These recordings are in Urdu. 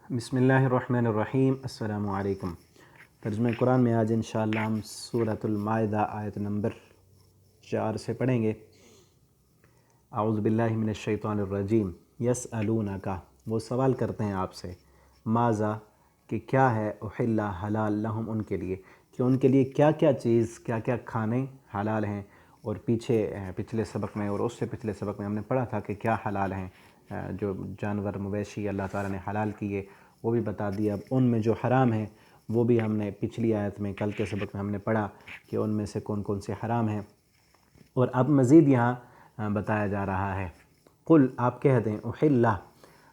بسم اللہ الرحمن الرحیم۔ السلام علیکم۔ ترجمہ قرآن میں آج انشاءاللہ ہم سورۃ المائدہ آیت نمبر 4 سے پڑھیں گے۔ اعوذ باللہ من الشیطان الرجیم۔ یسألونک، وہ سوال کرتے ہیں آپ سے، ماذا، کہ کیا ہے، احل حلال لہم، ان کے لیے، کہ ان کے لیے کیا کیا چیز، کیا کیا کھانے حلال ہیں۔ اور پچھلے سبق میں اور اس سے پچھلے سبق میں ہم نے پڑھا تھا کہ کیا حلال ہیں، جو جانور مویشی اللہ تعالیٰ نے حلال کیے وہ بھی بتا دیا۔ اب ان میں جو حرام ہیں وہ بھی ہم نے پچھلی آیت میں، کل کے سبق میں ہم نے پڑھا کہ ان میں سے کون کون سے حرام ہیں، اور اب مزید یہاں بتایا جا رہا ہے۔ قل، آپ کہہ دیں، احل،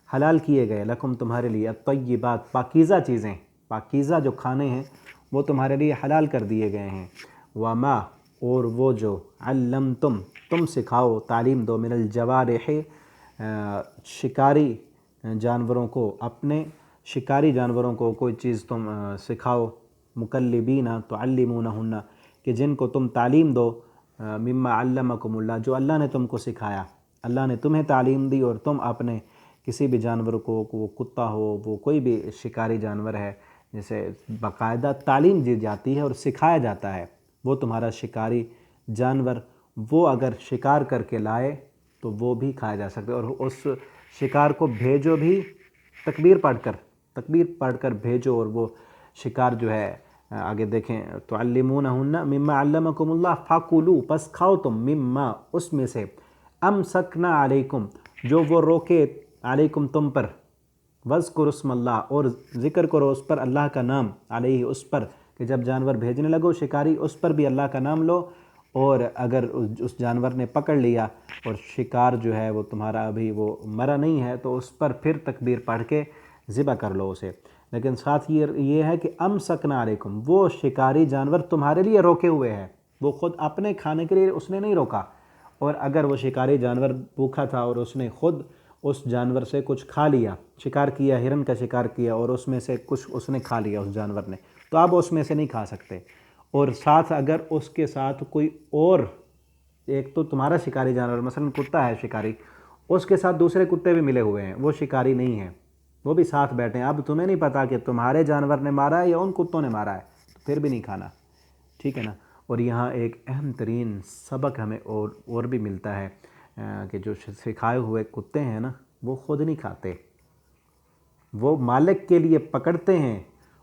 حلال کیے گئے، لکم، تمہارے لیے، الطیبات، پاکیزہ چیزیں، پاکیزہ جو کھانے ہیں وہ تمہارے لیے حلال کر دیے گئے ہیں۔ وما، اور وہ جو، علمتم، تم سکھاؤ، تعلیم دو، من الجوارح، شکاری جانوروں کو، اپنے شکاری جانوروں کو کوئی چیز تم سکھاؤ، مکلبین تعلمونہن، کہ جن کو تم تعلیم دو، مما علمکم اللہ، جو اللہ نے تم کو سکھایا، اللہ نے تمہیں تعلیم دی اور تم اپنے کسی بھی جانور کو، وہ کتا ہو، وہ کوئی بھی شکاری جانور ہے جسے باقاعدہ تعلیم دی جاتی ہے اور سکھایا جاتا ہے، وہ تمہارا شکاری جانور، وہ اگر شکار کر کے لائے تو وہ بھی کھایا جا سکتا ہے، اور اس شکار کو بھیجو بھی تکبیر پڑھ کر بھیجو، اور وہ شکار جو ہے، آگے دیکھیں، تعلمونہن مما علمکم اللہ، فاکلوا، پس کھاؤ تم، مما، اس میں سے، امسکنا علیکم، جو وہ روکے، علیکم، تم پر، وذکروا اسم اللہ، اور ذکر کرو اس پر اللہ کا نام، علیہ، اس پر، کہ جب جانور بھیجنے لگو شکاری، اس پر بھی اللہ کا نام لو، اور اگر اس جانور نے پکڑ لیا اور شکار جو ہے وہ تمہارا ابھی وہ مرا نہیں ہے تو اس پر پھر تکبیر پڑھ کے ذبح کر لو اسے۔ لیکن ساتھ یہ ہے کہ امسکنا علیکم، وہ شکاری جانور تمہارے لیے روکے ہوئے ہے، وہ خود اپنے کھانے کے لیے اس نے نہیں روکا، اور اگر وہ شکاری جانور بھوکا تھا اور اس نے خود اس جانور سے کچھ کھا لیا، شکار کیا، ہرن کا شکار کیا، اور اس میں سے کچھ اس نے کھا لیا اس جانور نے، تو آپ اس میں سے نہیں کھا سکتے۔ اور ساتھ اگر اس کے ساتھ کوئی اور، ایک تو تمہارا شکاری جانور، مثلا کتا ہے شکاری، اس کے ساتھ دوسرے کتے بھی ملے ہوئے ہیں، وہ شکاری نہیں ہیں، وہ بھی ساتھ بیٹھے ہیں، اب تمہیں نہیں پتا کہ تمہارے جانور نے مارا ہے یا ان کتوں نے مارا ہے، تو پھر بھی نہیں کھانا، ٹھیک ہے نا۔ اور یہاں ایک اہم ترین سبق ہمیں اور بھی ملتا ہے، کہ جو سکھائے ہوئے کتے ہیں نا، وہ خود نہیں کھاتے، وہ مالک کے لیے پکڑتے ہیں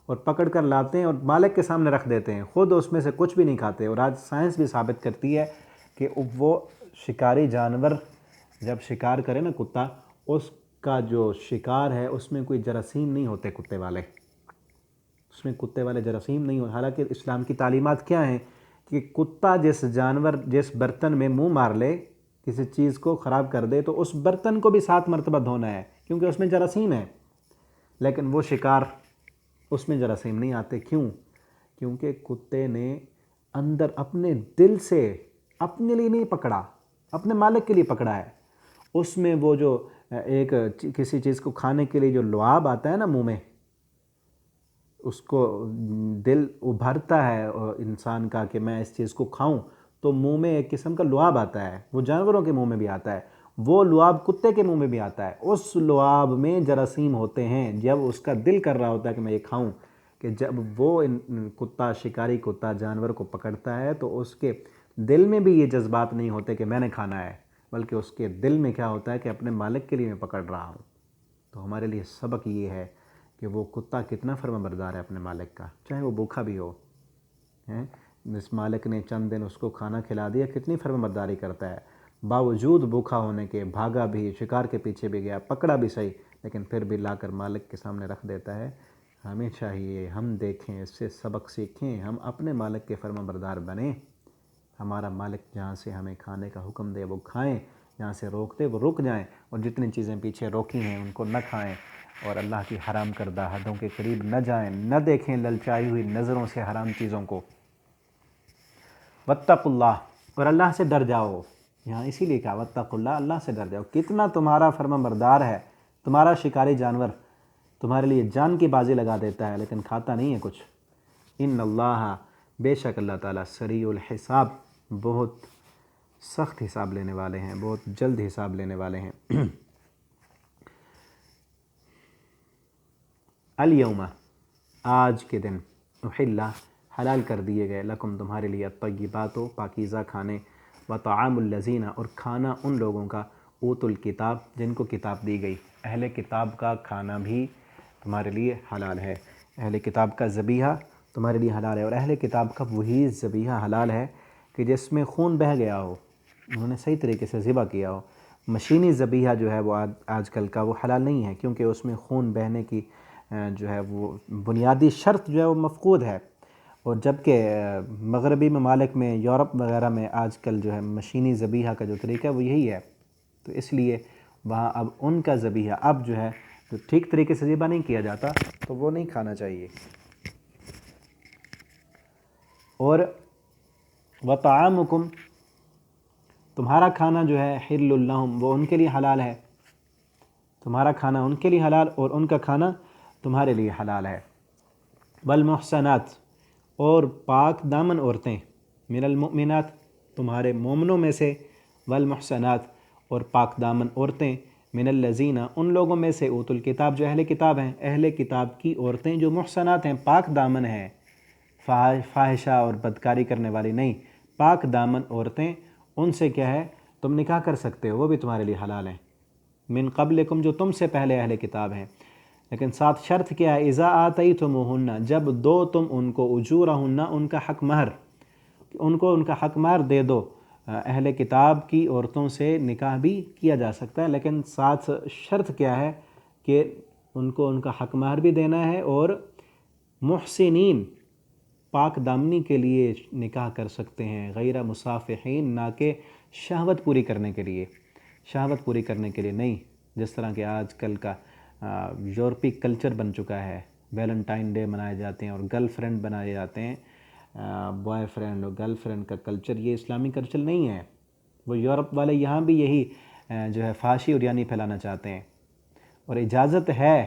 اور پکڑ کر لاتے ہیں اور مالک کے سامنے رکھ دیتے ہیں، خود اس میں سے کچھ بھی نہیں کھاتے۔ اور آج سائنس بھی ثابت کرتی ہے کہ وہ شکاری جانور جب شکار کرے نا کتا، اس کا جو شکار ہے اس میں کوئی جراثیم نہیں ہوتے، کتے والے، اس میں کتے والے جراثیم نہیں ہوتے، حالانکہ اسلام کی تعلیمات کیا ہیں کہ کتا جس برتن میں منہ مار لے، کسی چیز کو خراب کر دے، تو اس برتن کو بھی 7 مرتبہ دھونا ہے، کیونکہ اس میں جراثیم ہے۔ لیکن وہ شکار، اس میں جراثیم نہیں آتے، کیوں؟ کیونکہ کتے نے اندر اپنے دل سے، اپنے لیے نہیں پکڑا، اپنے مالک کے لیے پکڑا ہے۔ اس میں وہ جو ایک کسی چیز کو کھانے کے لیے جو لعاب آتا ہے نا منہ میں، اس کو دل ابھرتا ہے انسان کا کہ میں اس چیز کو کھاؤں، تو منہ میں ایک قسم کا لعاب آتا ہے، وہ جانوروں کے منہ میں بھی آتا ہے، وہ لعاب کتے کے منہ میں بھی آتا ہے، اس لعاب میں جراثیم ہوتے ہیں، جب اس کا دل کر رہا ہوتا ہے کہ میں یہ کھاؤں، کہ جب وہ کتا، شکاری کتا جانور کو پکڑتا ہے تو اس کے دل میں بھی یہ جذبات نہیں ہوتے کہ میں نے کھانا ہے، بلکہ اس کے دل میں کیا ہوتا ہے کہ اپنے مالک کے لیے میں پکڑ رہا ہوں۔ تو ہمارے لیے سبق یہ ہے کہ وہ کتا کتنا فرما بردار ہے اپنے مالک کا، چاہے وہ بھوکا بھی ہو، اس مالک نے چند دن اس کو کھانا کھلا دیا، کتنی فرما برداری کرتا ہے، باوجود بھوکا ہونے کے، بھاگا بھی، شکار کے پیچھے بھی گیا، پکڑا بھی صحیح، لیکن پھر بھی لا کر مالک کے سامنے رکھ دیتا ہے۔ ہمیں چاہیے ہم دیکھیں، اس سے سبق سیکھیں، ہم اپنے مالک کے فرما بردار بنیں، ہمارا مالک جہاں سے ہمیں کھانے کا حکم دے وہ کھائیں، جہاں سے روک دے وہ رک جائیں، اور جتنی چیزیں پیچھے روکی ہیں ان کو نہ کھائیں، اور اللہ کی حرام کردہ حدوں کے قریب نہ جائیں، نہ دیکھیں للچائی ہوئی نظروں سے حرام چیزوں کو۔ واتقوا اللہ، اور اللہ سے ڈر جاؤ، یہاں اسی لیے کہا واتقوا اللہ، اللہ سے ڈر جاؤ، کتنا تمہارا فرما بردار ہے، تمہارا شکاری جانور تمہارے لیے جان کی بازی لگا دیتا ہے لیکن کھاتا نہیں ہے کچھ۔ ان اللہ، بے شک اللہ تعالیٰ، سریع الحساب، بہت سخت حساب لینے والے ہیں، بہت جلد حساب لینے والے ہیں۔ الیوم آج کے دن احل حلال کر دیے گئے لکم تمہارے لیے الطیبات و پاکیزہ کھانے و طعام الذین اور کھانا ان لوگوں کا اوت الکتاب جن کو کتاب دی گئی. اہل کتاب کا کھانا بھی تمہارے لیے حلال ہے. اہل کتاب کا ذبیحہ تمہارے لیے حلال ہے. اور اہل کتاب کا وہی ذبیحہ حلال ہے کہ جس میں خون بہہ گیا ہو, انہوں نے صحیح طریقے سے ذبح کیا ہو. مشینی ذبیحہ جو ہے وہ آج کل کا وہ حلال نہیں ہے, کیونکہ اس میں خون بہنے کی جو ہے وہ بنیادی شرط جو ہے وہ مفقود ہے. اور جبکہ مغربی ممالک میں, یورپ وغیرہ میں آج کل جو ہے مشینی ذبیحہ کا جو طریقہ ہے وہ یہی ہے. تو اس لیے وہاں اب ان کا ذبیحہ اب جو ہے جو ٹھیک طریقے سے ذبح نہیں کیا جاتا تو وہ نہیں کھانا چاہیے. اور وطعامکم تمہارا کھانا جو ہے حل لہم وہ ان کے لیے حلال ہے. تمہارا کھانا ان کے لیے حلال اور ان کا کھانا تمہارے لیے حلال ہے. والمحصنات اور پاک دامن عورتیں من المؤمنات تمہارے مومنوں میں سے, والمحصنات اور پاک دامن عورتیں من الذین ان لوگوں میں سے اوت الکتاب جو اہل کتاب ہیں. اہل کتاب کی عورتیں جو محصنات ہیں, پاک دامن ہیں, فاحشہ اور بدکاری کرنے والی نہیں, پاک دامن عورتیں, ان سے کیا ہے تم نکاح کر سکتے ہو, وہ بھی تمہارے لیے حلال ہیں. من قبلکم جو تم سے پہلے اہل کتاب ہیں. لیکن ساتھ شرط کیا ہے, اذا آتیتموہن جب دو تم ان کو اجورہن ان کا حق مہر, ان کو ان کا حق مہر دے دو. اہل کتاب کی عورتوں سے نکاح بھی کیا جا سکتا ہے, لیکن ساتھ شرط کیا ہے کہ ان کو ان کا حق مہر بھی دینا ہے, اور محسنین پاک دامنی کے لیے نکاح کر سکتے ہیں, غیر مصافحین نہ کہ شہوت پوری کرنے کے لیے, شہوت پوری کرنے کے لیے نہیں, جس طرح کہ آج کل کا یورپی کلچر بن چکا ہے. ویلنٹائن ڈے منائے جاتے ہیں اور گرل فرینڈ بنائے جاتے ہیں, بوائے فرینڈ اور گرل فرینڈ کا کلچر. یہ اسلامی کلچر نہیں ہے. وہ یورپ والے یہاں بھی یہی جو ہے فحاشی اور یعنی پھیلانا چاہتے ہیں. اور اجازت ہے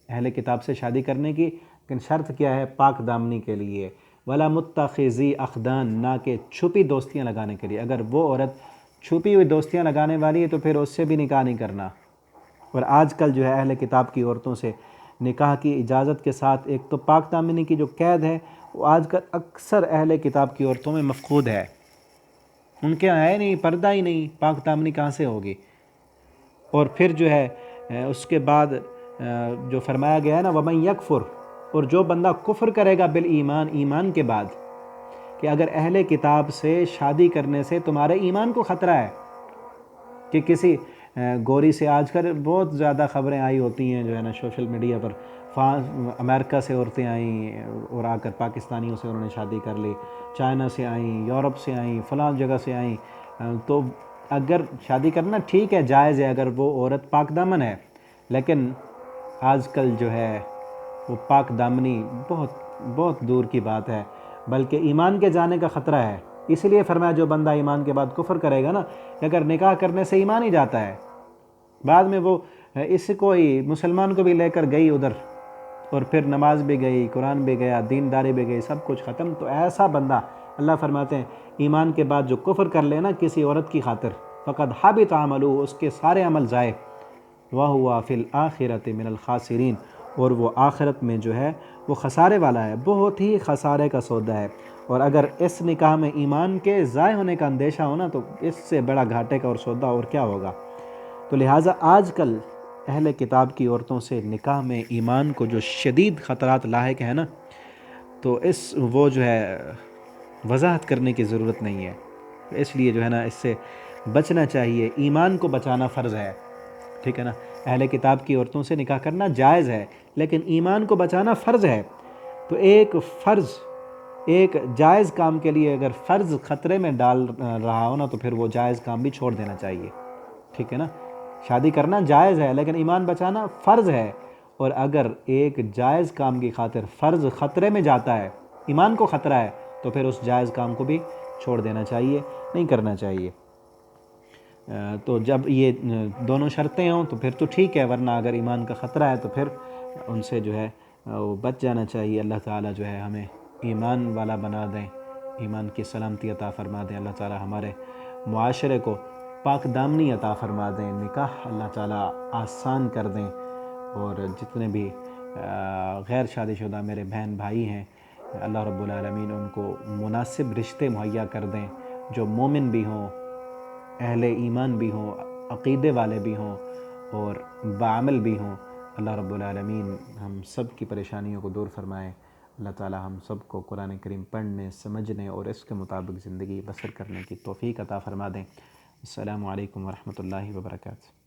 اہل کتاب سے شادی کرنے کی, لیکن شرط کیا ہے, پاک دامنی کے لیے. ولا متخذی اخدان نہ کہ چھپی دوستیاں لگانے کے لیے. اگر وہ عورت چھپی ہوئی دوستیاں لگانے والی ہے تو پھر اس سے بھی نکاح نہیں کرنا. اور آج کل جو ہے اہل کتاب کی عورتوں سے نکاح کی اجازت کے ساتھ ایک تو پاک دامنی کی جو قید ہے وہ آج کل اکثر اہل کتاب کی عورتوں میں مفقود ہے. ان کے ہے نہیں, پردہ ہی نہیں, پاک دامنی کہاں سے ہوگی. اور پھر جو ہے اس کے بعد جو فرمایا گیا ہے نا, وَمَن یکفر اور جو بندہ کفر کرے گا بالایمان ایمان کے بعد, کہ اگر اہل کتاب سے شادی کرنے سے تمہارے ایمان کو خطرہ ہے, کہ کسی گوری سے آج کل بہت زیادہ خبریں آئی ہوتی ہیں جو ہے نا سوشل میڈیا پر, امریکہ سے عورتیں آئیں اور آ کر پاکستانیوں سے انہوں نے شادی کر لی, چائنا سے آئیں, یورپ سے آئیں, فلاں جگہ سے آئیں. تو اگر شادی کرنا ٹھیک ہے, جائز ہے اگر وہ عورت پاک دامن ہے, لیکن آج کل جو ہے وہ پاک دامنی بہت بہت دور کی بات ہے, بلکہ ایمان کے جانے کا خطرہ ہے. اس لیے فرمایا جو بندہ ایمان کے بعد کفر کرے گا نا, اگر نکاح کرنے سے ایمان ہی جاتا ہے, بعد میں وہ اس کو ہی مسلمان کو بھی لے کر گئی ادھر, اور پھر نماز بھی گئی, قرآن بھی گیا, دینداری بھی گئی, سب کچھ ختم. تو ایسا بندہ اللہ فرماتے ہیں ایمان کے بعد جو کفر کر لے نا کسی عورت کی خاطر, فقد حبط عملہ اس کے سارے عمل ضائع, وہو فی الآخرۃ من الخاسرین اور وہ آخرت میں جو ہے وہ خسارے والا ہے, بہت ہی خسارے کا سودا ہے. اور اگر اس نکاح میں ایمان کے ضائع ہونے کا اندیشہ ہونا تو اس سے بڑا گھاٹے کا اور سودا اور کیا ہوگا. تو لہٰذا آج کل اہل کتاب کی عورتوں سے نکاح میں ایمان کو جو شدید خطرات لاحق ہیں نا, تو وہ جو ہے وضاحت کرنے کی ضرورت نہیں ہے. اس لیے جو ہے نا اس سے بچنا چاہیے. ایمان کو بچانا فرض ہے, ٹھیک ہے نا. اہل کتاب کی عورتوں سے نکاح کرنا جائز ہے, لیکن ایمان کو بچانا فرض ہے. تو ایک جائز کام کے لیے اگر فرض خطرے میں ڈال رہا ہو نا تو پھر وہ جائز کام بھی چھوڑ دینا چاہیے, ٹھیک ہے نا. شادی کرنا جائز ہے لیکن ایمان بچانا فرض ہے, اور اگر ایک جائز کام کی خاطر فرض خطرے میں جاتا ہے, ایمان کو خطرہ ہے, تو پھر اس جائز کام کو بھی چھوڑ دینا چاہیے, نہیں کرنا چاہیے. تو جب یہ دونوں شرطیں ہوں تو پھر تو ٹھیک ہے, ورنہ اگر ایمان کا خطرہ ہے تو پھر ان سے جو ہے وہ بچ جانا چاہیے. اللہ تعالیٰ جو ہے ہمیں ایمان والا بنا دیں, ایمان کی سلامتی عطا فرما دیں. اللہ تعالیٰ ہمارے معاشرے کو پاک دامنی عطا فرما دیں, نکاح اللہ تعالیٰ آسان کر دیں, اور جتنے بھی غیر شادی شدہ میرے بہن بھائی ہیں، اللہ رب العالمین ان کو مناسب رشتے مہیا کر دیں، جو مومن بھی ہوں، اہل ایمان بھی ہوں، عقیدے والے بھی ہوں اور بعمل بھی ہوں۔ اللہ رب العالمین ہم سب کی پریشانیوں کو دور فرمائے۔ اللہ تعالی ہم سب کو قرآن کریم پڑھنے، سمجھنے اور اس کے مطابق زندگی بسر کرنے کی توفیق عطا فرما دیں۔ السلام علیکم ورحمۃ اللہ وبرکاتہ۔